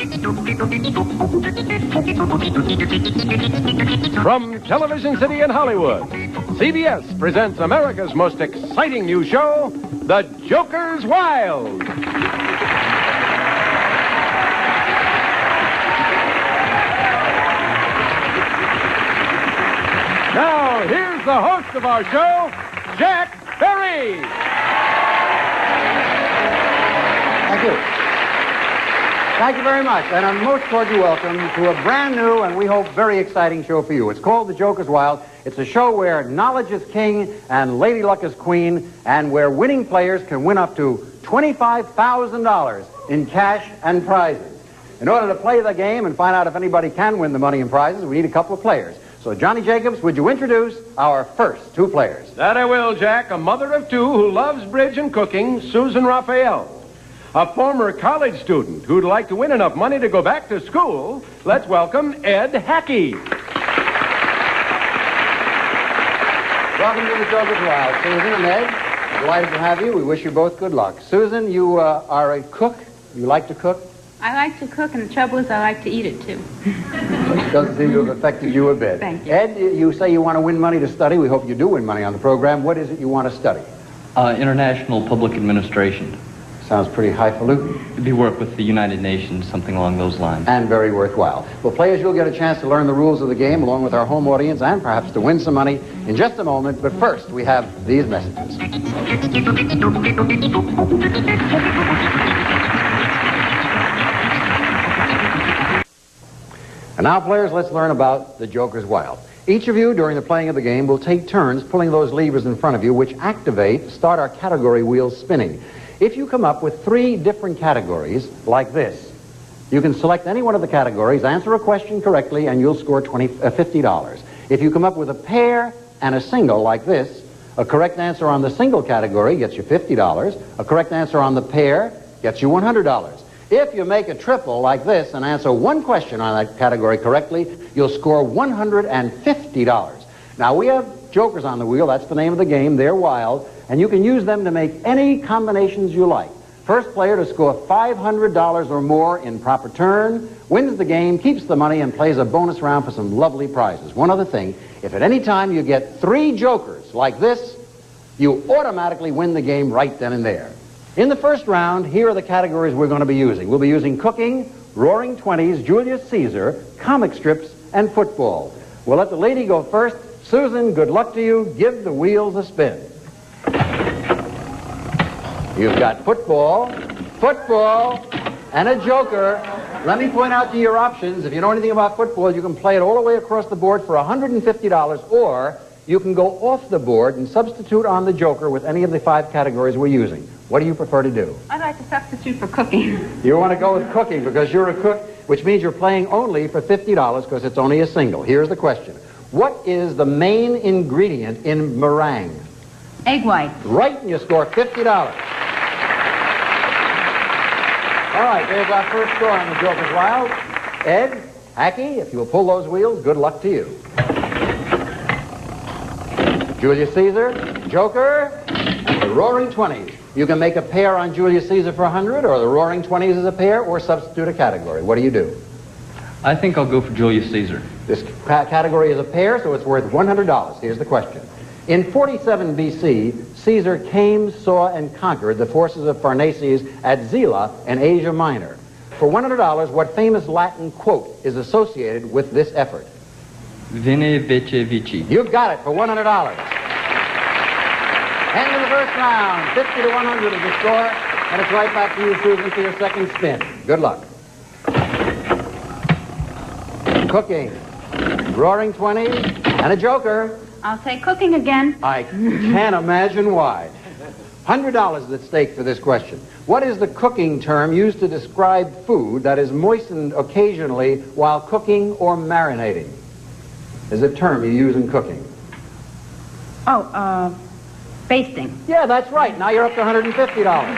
From Television City in Hollywood, CBS presents America's most exciting new show, The Joker's Wild. Now, here's the host of our show, Jack Berry. Thank you. Thank you very much, and a most cordial welcome to a brand new and we hope very exciting show for you. It's called The Joker's Wild. It's a show where knowledge is king and Lady Luck is queen, and where winning players can win up to $25,000 in cash and prizes. In order to play the game and find out if anybody can win the money and prizes, we need a couple of players. So, Johnny Jacobs, would you introduce our first two players? That I will, Jack. A mother of two who loves bridge and cooking, Susan Raphael. A former college student who'd like to win enough money to go back to school. Let's welcome Ed Hackey. Welcome to The Joker's Wild. Susan and Ed, delighted to have you. We wish you both good luck. Susan, you are a cook. You like to cook? I like to cook, and the trouble is I like to eat it, too. Doesn't seem to have affected you a bit. Thank you. Ed, you say you want to win money to study. We hope you do win money on the program. What is it you want to study? International Public Administration. Sounds pretty highfalutin. Maybe work with the United Nations, something along those lines. And very worthwhile. Well, players, you'll get a chance to learn the rules of the game along with our home audience and perhaps to win some money in just a moment. But first, we have these messages. And now, players, let's learn about the Joker's Wild. Each of you, during the playing of the game, will take turns pulling those levers in front of you, which start our category wheels spinning. If you come up with 3 different categories, like this, you can select any one of the categories, answer a question correctly, and you'll score $50. If you come up with a pair and a single, like this, a correct answer on the single category gets you $50. A correct answer on the pair gets you $100. If you make a triple like this and answer one question on that category correctly, you'll score $150. Now, we have jokers on the wheel. That's the name of the game. They're wild, and you can use them to make any combinations you like. First player to score $500 or more in proper turn wins the game, keeps the money, and plays a bonus round for some lovely prizes. One other thing, if at any time you get 3 jokers like this, you automatically win the game right then and there. In the first round, here are the categories we're going to be using. We'll be using cooking, Roaring Twenties, Julius Caesar, comic strips, and football. We'll let the lady go first. Susan, good luck to you. Give the wheels a spin. You've got football, and a joker. Let me point out to you your options. If you know anything about football, you can play it all the way across the board for $150, or you can go off the board and substitute on the joker with any of the 5 categories we're using. What do you prefer to do? I'd like to substitute for cooking. You want to go with cooking because you're a cook, which means you're playing only for $50 because it's only a single. Here's the question. What is the main ingredient in meringue? Egg white. Right, and you score $50. All right, there's our first score on the Joker's Wild. Ed, Hackey, if you'll pull those wheels, good luck to you. Julius Caesar, Joker, and the Roaring Twenties. You can make a pair on Julius Caesar for $100, or the Roaring Twenties as a pair, or substitute a category. What do you do? I think I'll go for Julius Caesar. This category is a pair, so it's worth $100. Here's the question. In 47 B.C., Caesar came, saw, and conquered the forces of Pharnaces at Zela in Asia Minor. For $100, what famous Latin quote is associated with this effort? Veni, vici, vici. You've got it for $100. End of the first round. 50 to 100 is the score, and it's right back to you, Susan, for your second spin. Good luck. Cooking, Roaring Twenties, and a joker. I'll say cooking again. I can't imagine why. $100 is at stake for this question. What is the cooking term used to describe food that is moistened occasionally while cooking or marinating? Is a term you use in cooking. Oh, basting. Yeah, that's right. Now you're up to $150.